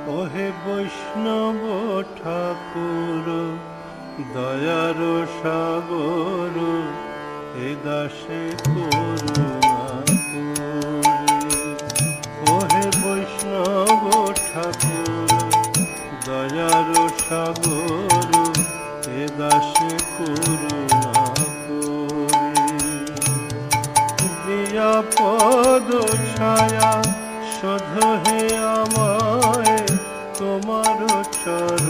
ওহে বৈষ্ণব ঠাকুর দয়ার সাগর এ দাসে করুণা করে। ওহে বৈষ্ণব ঠাকুর দয়ার সাগর এ দাসে করুণা করে। দিয়া পদ ছায়া শোধ হে আমায় তোমার চরণ